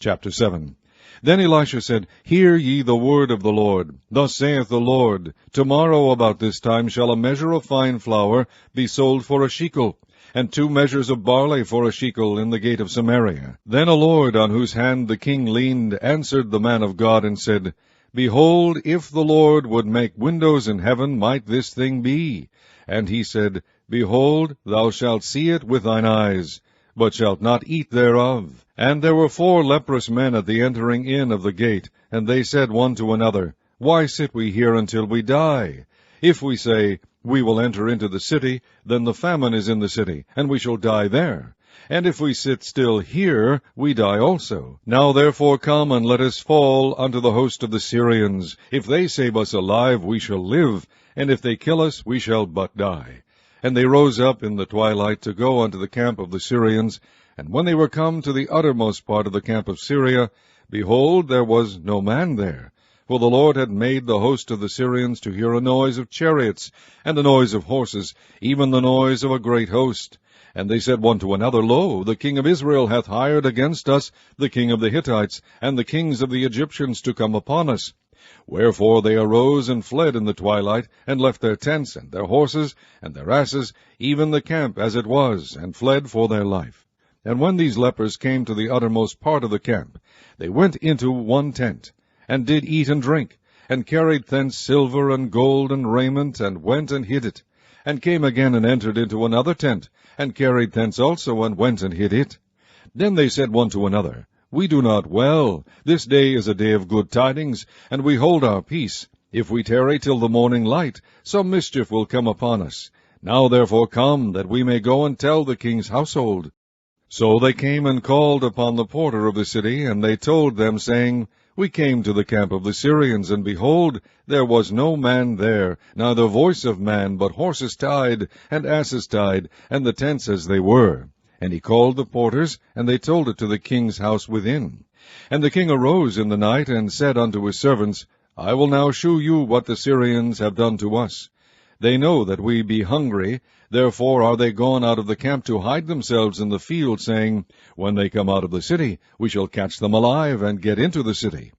Chapter 7. Then Elisha said, Hear ye the word of the Lord. Thus saith the Lord, Tomorrow about this time shall a measure of fine flour be sold for a shekel, and 2 measures of barley for a shekel in the gate of Samaria. Then a Lord, on whose hand the king leaned, answered the man of God, and said, Behold, if the Lord would make windows in heaven, might this thing be? And he said, Behold, thou shalt see it with thine eyes, but shalt not eat thereof. And there were 4 leprous men at the entering in of the gate, and they said one to another, Why sit we here until we die? If we say, We will enter into the city, then the famine is in the city, and we shall die there. And if we sit still here, we die also. Now therefore come, and let us fall unto the host of the Syrians. If they save us alive, we shall live, and if they kill us, we shall but die. And they rose up in the twilight to go unto the camp of the Syrians. And when they were come to the uttermost part of the camp of Syria, behold, there was no man there. For the Lord had made the host of the Syrians to hear a noise of chariots, and a noise of horses, even the noise of a great host. And they said one to another, Lo, the king of Israel hath hired against us the king of the Hittites, and the kings of the Egyptians to come upon us. Wherefore they arose and fled in the twilight, and left their tents, and their horses, and their asses, even the camp as it was, and fled for their life. And when these lepers came to the uttermost part of the camp, they went into one tent, and did eat and drink, and carried thence silver and gold and raiment, and went and hid it, and came again and entered into another tent, and carried thence also, and went and hid it. Then they said one to another, We do not well. This day is a day of good tidings, and we hold our peace. If we tarry till the morning light, some mischief will come upon us. Now therefore come, that we may go and tell the king's household. So they came and called upon the porter of the city, and they told them, saying, We came to the camp of the Syrians, and behold, there was no man there, neither voice of man, but horses tied, and asses tied, and the tents as they were. And he called the porters, and they told it to the king's house within. And the king arose in the night, and said unto his servants, I will now shew you what the Syrians have done to us. They know that we be hungry, therefore are they gone out of the camp to hide themselves in the field, saying, When they come out of the city, we shall catch them alive, and get into the city.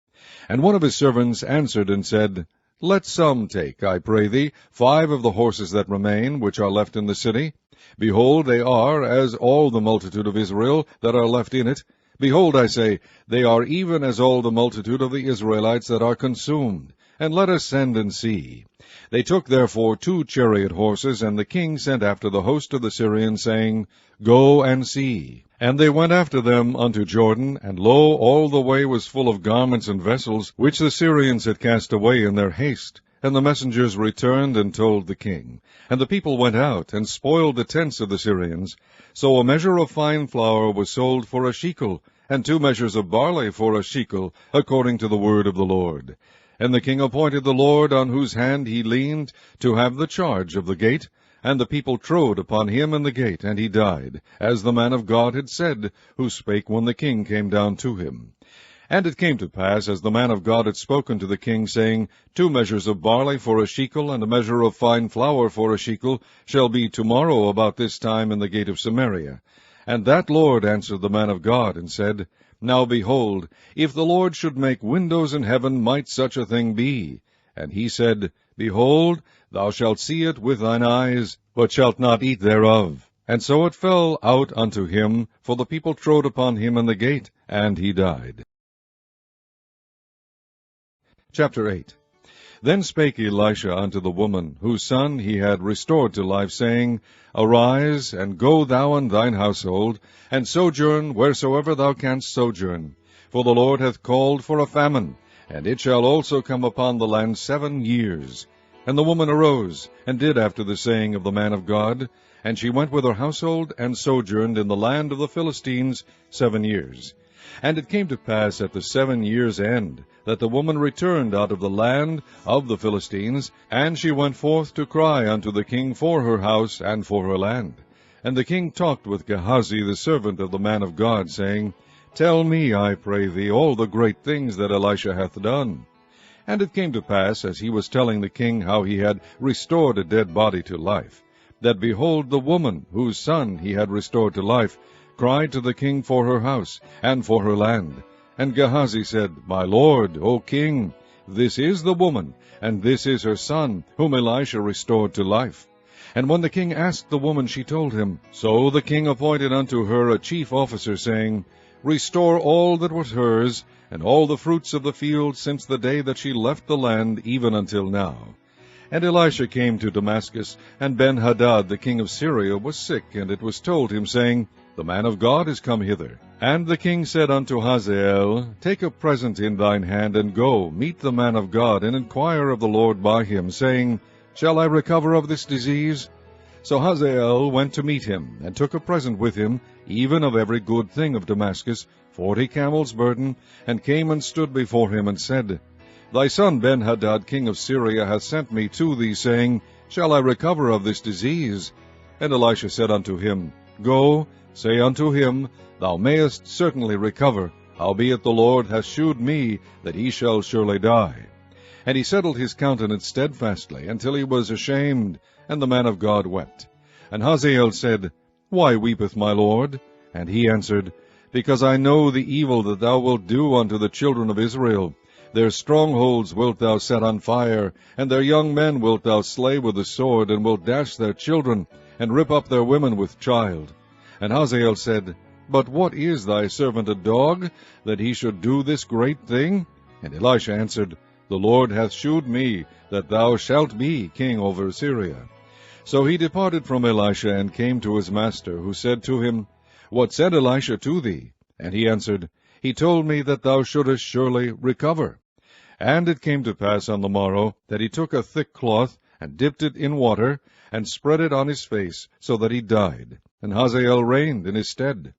And one of his servants answered and said, Let some take, I pray thee, 5 of the horses that remain, which are left in the city. Behold, they are as all the multitude of Israel that are left in it. Behold, I say, they are even as all the multitude of the Israelites that are consumed. And let us send and see. They took therefore 2 chariot horses, and the king sent after the host of the Syrians, saying, Go and see. And they went after them unto Jordan, and lo, all the way was full of garments and vessels, which the Syrians had cast away in their haste. And the messengers returned and told the king. And the people went out, and spoiled the tents of the Syrians. So a measure of fine flour was sold for a shekel, and 2 measures of barley for a shekel, according to the word of the Lord. And the king appointed the Lord, on whose hand he leaned, to have the charge of the gate. And the people trode upon him in the gate, and he died, as the man of God had said, who spake when the king came down to him. And it came to pass, as the man of God had spoken to the king, saying, 2 measures of barley for a shekel, and a measure of fine flour for a shekel, shall be tomorrow about this time in the gate of Samaria. And that Lord answered the man of God, and said, Now behold, if the Lord should make windows in heaven, might such a thing be? And he said, Behold, thou shalt see it with thine eyes, but shalt not eat thereof. And so it fell out unto him, for the people trode upon him in the gate, and he died. Chapter 8. Then spake Elisha unto the woman, whose son he had restored to life, saying, Arise, and go thou and thine household, and sojourn wheresoever thou canst sojourn. For the Lord hath called for a famine, and it shall also come upon the land 7 years. And the woman arose, and did after the saying of the man of God. And she went with her household, and sojourned in the land of the Philistines 7 years. And it came to pass at the 7 years' end, that the woman returned out of the land of the Philistines, and she went forth to cry unto the king for her house and for her land. And the king talked with Gehazi the servant of the man of God, saying, Tell me, I pray thee, all the great things that Elisha hath done. And it came to pass, as he was telling the king how he had restored a dead body to life, that behold, the woman, whose son he had restored to life, cried to the king for her house and for her land. And Gehazi said, My lord, O king, this is the woman, and this is her son, whom Elisha restored to life. And when the king asked the woman, she told him. So the king appointed unto her a chief officer, saying, Restore all that was hers, and all the fruits of the field, since the day that she left the land, even until now. And Elisha came to Damascus, and Ben-Hadad the king of Syria was sick, and it was told him, saying, The man of God is come hither. And the king said unto Hazael, Take a present in thine hand, and go, meet the man of God, and inquire of the Lord by him, saying, Shall I recover of this disease? So Hazael went to meet him, and took a present with him, even of every good thing of Damascus, 40 camels' burden, and came and stood before him, and said, Thy son Ben-Hadad king of Syria hath sent me to thee, saying, Shall I recover of this disease? And Elisha said unto him, Go, say unto him, Thou mayest certainly recover, howbeit the Lord hath shewed me that he shall surely die. And he settled his countenance steadfastly, until he was ashamed, and the man of God wept. And Hazael said, Why weepeth my lord? And he answered, Because I know the evil that thou wilt do unto the children of Israel. Their strongholds wilt thou set on fire, and their young men wilt thou slay with the sword, and wilt dash their children, and rip up their women with child. And Hazael said, But what is thy servant a dog, that he should do this great thing? And Elisha answered, The Lord hath shewed me that thou shalt be king over Syria. So he departed from Elisha, and came to his master, who said to him, What said Elisha to thee? And he answered, He told me that thou shouldest surely recover. And it came to pass on the morrow, that he took a thick cloth, and dipped it in water, and spread it on his face, so that he died. And Hazael reigned in his stead.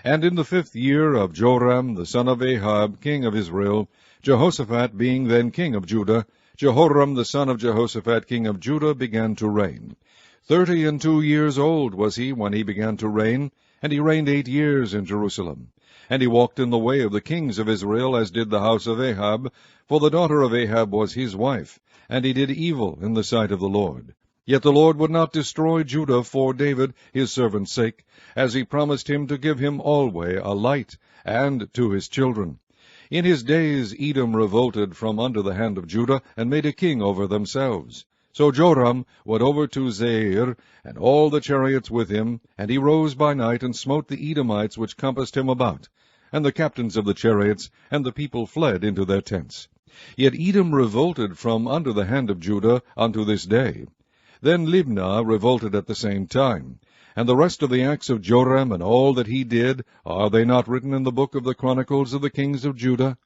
And in the 5th year of Joram the son of Ahab king of Israel, Jehoshaphat being then king of Judah, Jehoram the son of Jehoshaphat king of Judah began to reign. 32 years old was he when he began to reign, and he reigned 8 years in Jerusalem. And he walked in the way of the kings of Israel, as did the house of Ahab, for the daughter of Ahab was his wife, and he did evil in the sight of the Lord. Yet the Lord would not destroy Judah for David his servant's sake, as he promised him to give him alway a light, and to his children. In his days Edom revolted from under the hand of Judah, and made a king over themselves. So Joram went over to Zair, and all the chariots with him, and he rose by night, and smote the Edomites which compassed him about, and the captains of the chariots, and the people fled into their tents. Yet Edom revolted from under the hand of Judah unto this day. Then Libnah revolted at the same time. And the rest of the acts of Joram, and all that he did, are they not written in the book of the Chronicles of the kings of Judah?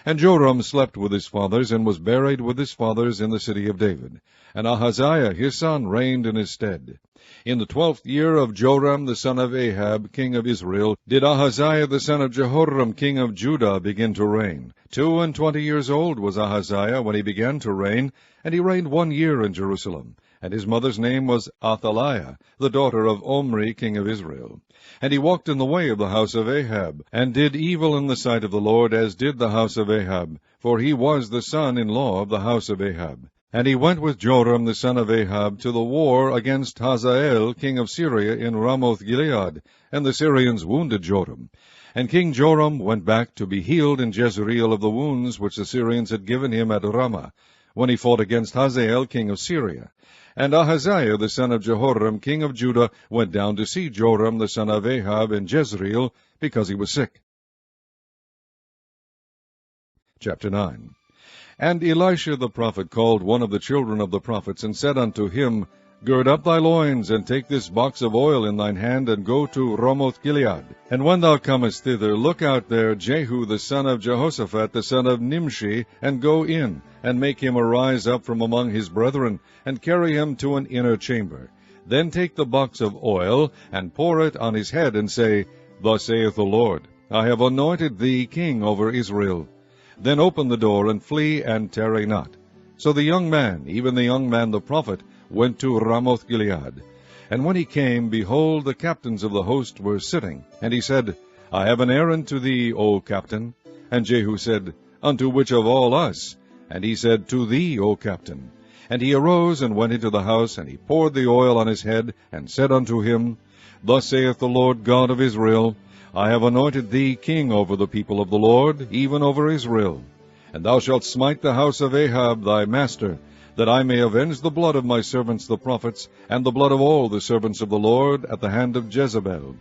And Joram slept with his fathers, and was buried with his fathers in the city of David. And Ahaziah his son reigned in his stead. In the 12th year of Joram the son of Ahab king of Israel did Ahaziah the son of Jehoram king of Judah begin to reign. 22 years old was Ahaziah when he began to reign, and he reigned 1 year in Jerusalem. And his mother's name was Athaliah, the daughter of Omri king of Israel. And he walked in the way of the house of Ahab, and did evil in the sight of the Lord, as did the house of Ahab, for he was the son-in-law of the house of Ahab. And he went with Joram the son of Ahab to the war against Hazael king of Syria in Ramoth-Gilead, and the Syrians wounded Joram. And King Joram went back to be healed in Jezreel of the wounds which the Syrians had given him at Ramah, when he fought against Hazael king of Syria. And Ahaziah the son of Jehoram king of Judah went down to see Joram the son of Ahab in Jezreel, because he was sick. Chapter 9. And Elisha the prophet called one of the children of the prophets, and said unto him, Gird up thy loins, and take this box of oil in thine hand, and go to Ramoth-Gilead. And when thou comest thither, look out there Jehu the son of Jehoshaphat the son of Nimshi, and go in, and make him arise up from among his brethren, and carry him to an inner chamber. Then take the box of oil, and pour it on his head, and say, Thus saith the Lord, I have anointed thee king over Israel. Then open the door, and flee, and tarry not. So the young man, even the young man the prophet, went to Ramoth-Gilead. And when he came, behold, the captains of the host were sitting. And he said, I have an errand to thee, O captain. And Jehu said, Unto which of all us? And he said, To thee, O captain. And he arose, and went into the house, and he poured the oil on his head, and said unto him, Thus saith the Lord God of Israel, I have anointed thee king over the people of the Lord, even over Israel. And thou shalt smite the house of Ahab thy master, that I may avenge the blood of my servants the prophets, and the blood of all the servants of the Lord, at the hand of Jezebel.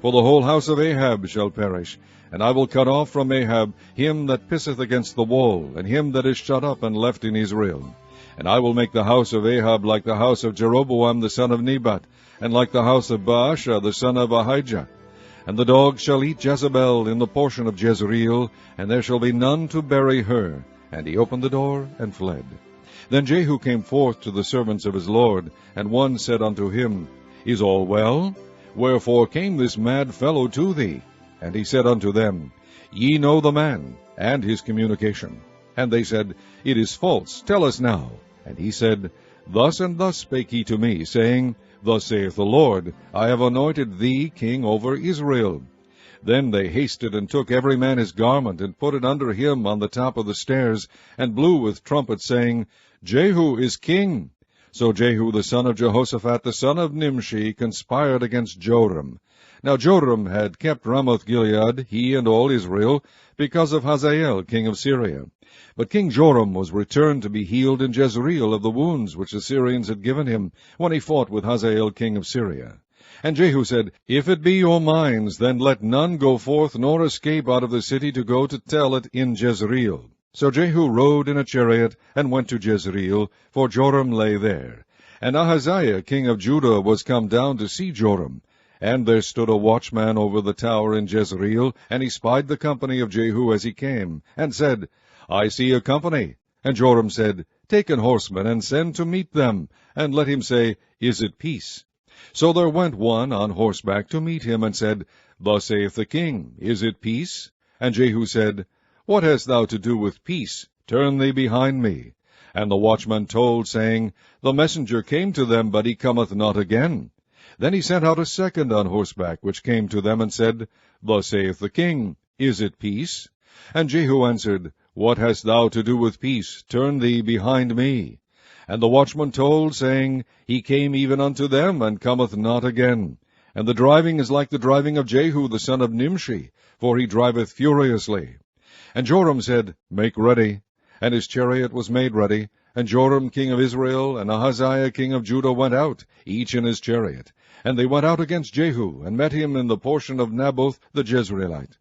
For the whole house of Ahab shall perish, and I will cut off from Ahab him that pisseth against the wall, and him that is shut up and left in Israel. And I will make the house of Ahab like the house of Jeroboam the son of Nebat, and like the house of Baasha the son of Ahijah. And the dogs shall eat Jezebel in the portion of Jezreel, and there shall be none to bury her. And he opened the door and fled. Then Jehu came forth to the servants of his lord, and one said unto him, Is all well? Wherefore came this mad fellow to thee? And he said unto them, Ye know the man, and his communication. And they said, It is false, tell us now. And he said, Thus and thus spake he to me, saying, Thus saith the Lord, I have anointed thee king over Israel. Then they hasted and took every man his garment, and put it under him on the top of the stairs, and blew with trumpets, saying, Jehu is king. So Jehu the son of Jehoshaphat the son of Nimshi conspired against Joram. Now Joram had kept Ramoth-Gilead, he and all Israel, because of Hazael king of Syria. But King Joram was returned to be healed in Jezreel of the wounds which the Syrians had given him, when he fought with Hazael king of Syria. And Jehu said, If it be your minds, then let none go forth nor escape out of the city to go to tell it in Jezreel. So Jehu rode in a chariot, and went to Jezreel, for Joram lay there. And Ahaziah king of Judah was come down to see Joram. And there stood a watchman over the tower in Jezreel, and he spied the company of Jehu as he came, and said, I see a company. And Joram said, Take an horseman, and send to meet them, and let him say, Is it peace? So there went one on horseback to meet him, and said, Thus saith the king, Is it peace? And Jehu said, What hast thou to do with peace? Turn thee behind me. And the watchman told, saying, The messenger came to them, but he cometh not again. Then he sent out a second on horseback, which came to them, and said, Thus saith the king, Is it peace? And Jehu answered, What hast thou to do with peace? Turn thee behind me. And the watchman told, saying, He came even unto them, and cometh not again. And the driving is like the driving of Jehu the son of Nimshi, for he driveth furiously. And Joram said, Make ready. And his chariot was made ready. And Joram king of Israel and Ahaziah king of Judah went out, each in his chariot. And they went out against Jehu, and met him in the portion of Naboth the Jezreelite.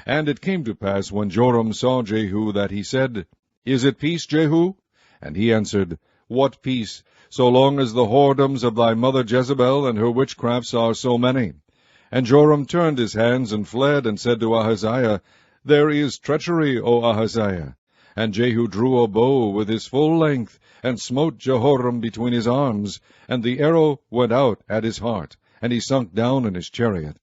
And it came to pass, when Joram saw Jehu, that he said, Is it peace, Jehu? And he answered, What peace, so long as the whoredoms of thy mother Jezebel and her witchcrafts are so many? And Joram turned his hands and fled, and said to Ahaziah, There is treachery, O Ahaziah. And Jehu drew a bow with his full length, and smote Jehoram between his arms, and the arrow went out at his heart, and he sunk down in his chariot.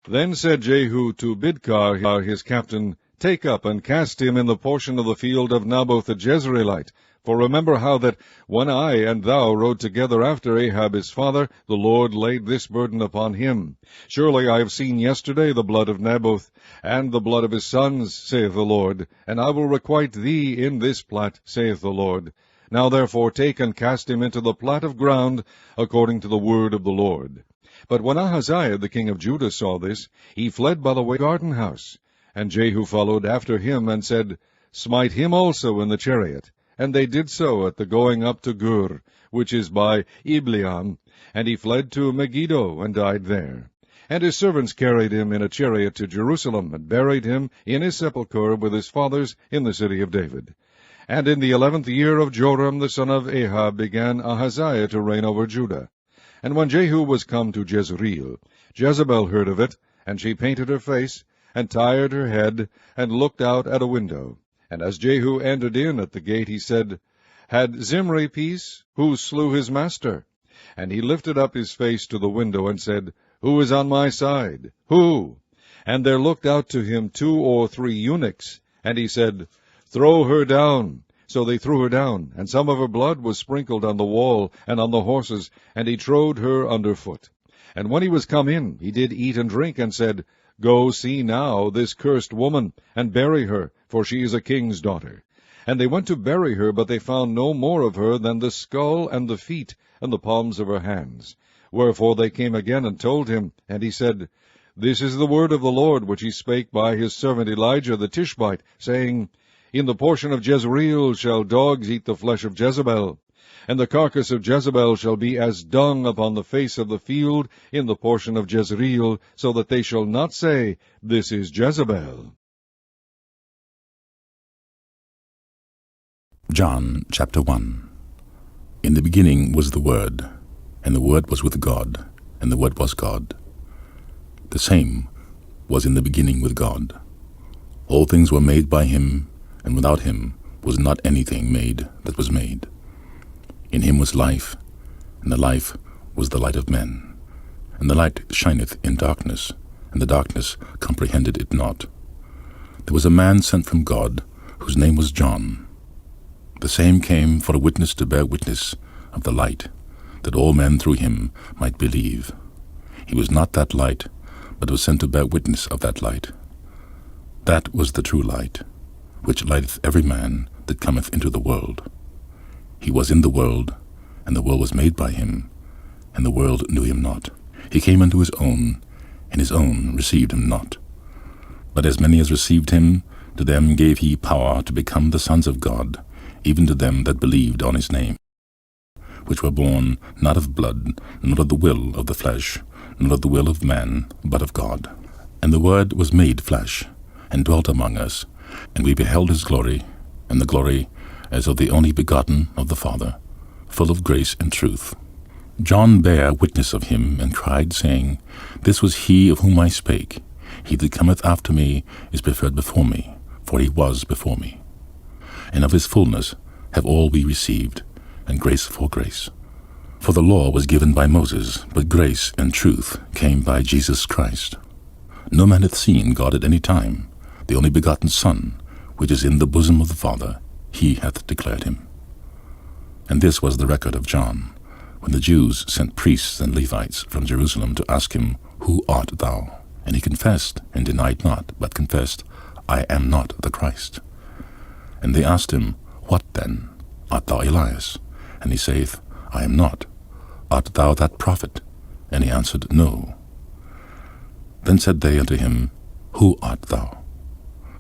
Then said Jehu to Bidkar his captain, Take up and cast him in the portion of the field of Naboth the Jezreelite. For remember how that, when I and thou rode together after Ahab his father, the Lord laid this burden upon him. Surely I have seen yesterday the blood of Naboth, and the blood of his sons, saith the Lord, and I will requite thee in this plat, saith the Lord. Now therefore take and cast him into the plat of ground, according to the word of the Lord. But when Ahaziah the king of Judah saw this, he fled by the way of the garden house. And Jehu followed after him, and said, Smite him also in the chariot. And they did so at the going up to Gur, which is by Ibleam, and he fled to Megiddo, and died there. And his servants carried him in a chariot to Jerusalem, and buried him in his sepulchre with his fathers in the city of David. And in the 11th year of Joram the son of Ahab began Ahaziah to reign over Judah. And when Jehu was come to Jezreel, Jezebel heard of it, and she painted her face, and tired her head, and looked out at a window. And as Jehu entered in at the gate, he said, Had Zimri peace? Who slew his master? And he lifted up his face to the window, and said, Who is on my side? Who? And there looked out to him 2 or 3 eunuchs. And he said, Throw her down. So they threw her down, and some of her blood was sprinkled on the wall and on the horses, and he trode her under foot. And when he was come in, he did eat and drink, and said, Go see now this cursed woman, and bury her, for she is a king's daughter. And they went to bury her, but they found no more of her than the skull and the feet, and the palms of her hands. Wherefore they came again and told him, and he said, This is the word of the Lord, which he spake by his servant Elijah the Tishbite, saying, In the portion of Jezreel shall dogs eat the flesh of Jezebel, and the carcass of Jezebel shall be as dung upon the face of the field in the portion of Jezreel, so that they shall not say, This is Jezebel. John chapter 1. In the beginning was the Word, and the Word was with God, and the Word was God. The same was in the beginning with God. All things were made by him, and without him was not anything made that was made. In him was life, and the life was the light of men. And the light shineth in darkness, and the darkness comprehended it not. There was a man sent from God, whose name was John. The same came for a witness to bear witness of the light, that all men through him might believe. He was not that light, but was sent to bear witness of that light. That was the true light, which lighteth every man that cometh into the world. He was in the world, and the world was made by him, and the world knew him not. He came unto his own, and his own received him not. But as many as received him, to them gave he power to become the sons of God, even to them that believed on his name, which were born not of blood, nor of the will of the flesh, nor of the will of man, but of God. And the Word was made flesh, and dwelt among us, and we beheld his glory, and the glory as of the only begotten of the Father, full of grace and truth. John bare witness of him, and cried, saying, This was he of whom I spake. He that cometh after me is preferred before me, for he was before me. And of his fullness have all we received, and grace for grace. For the law was given by Moses, but grace and truth came by Jesus Christ. No man hath seen God at any time. The only begotten Son, which is in the bosom of the Father, he hath declared him. And this was the record of John, when the Jews sent priests and Levites from Jerusalem to ask him, Who art thou? And he confessed, and denied not, but confessed, I am not the Christ. And they asked him, What then? Art thou Elias? And he saith, I am not. Art thou that prophet? And he answered, No. Then said they unto him, Who art thou?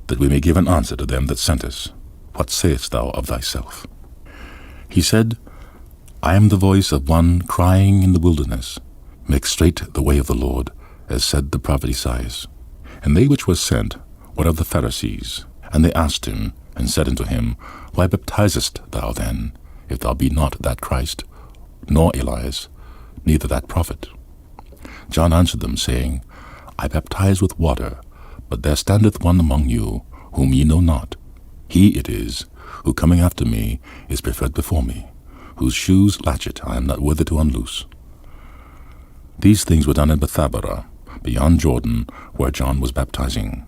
That we may give an answer to them that sent us. What sayest thou of thyself? He said, I am the voice of one crying in the wilderness, Make straight the way of the Lord, as said the prophet Esaias. And they which were sent were of the Pharisees. And they asked him, and said unto him, Why baptizest thou then, if thou be not that Christ, nor Elias, neither that prophet? John answered them, saying, I baptize with water, but there standeth one among you, whom ye know not. He it is, who coming after me is preferred before me, whose shoes latchet I am not worthy to unloose. These things were done in Bethabara, beyond Jordan, where John was baptizing.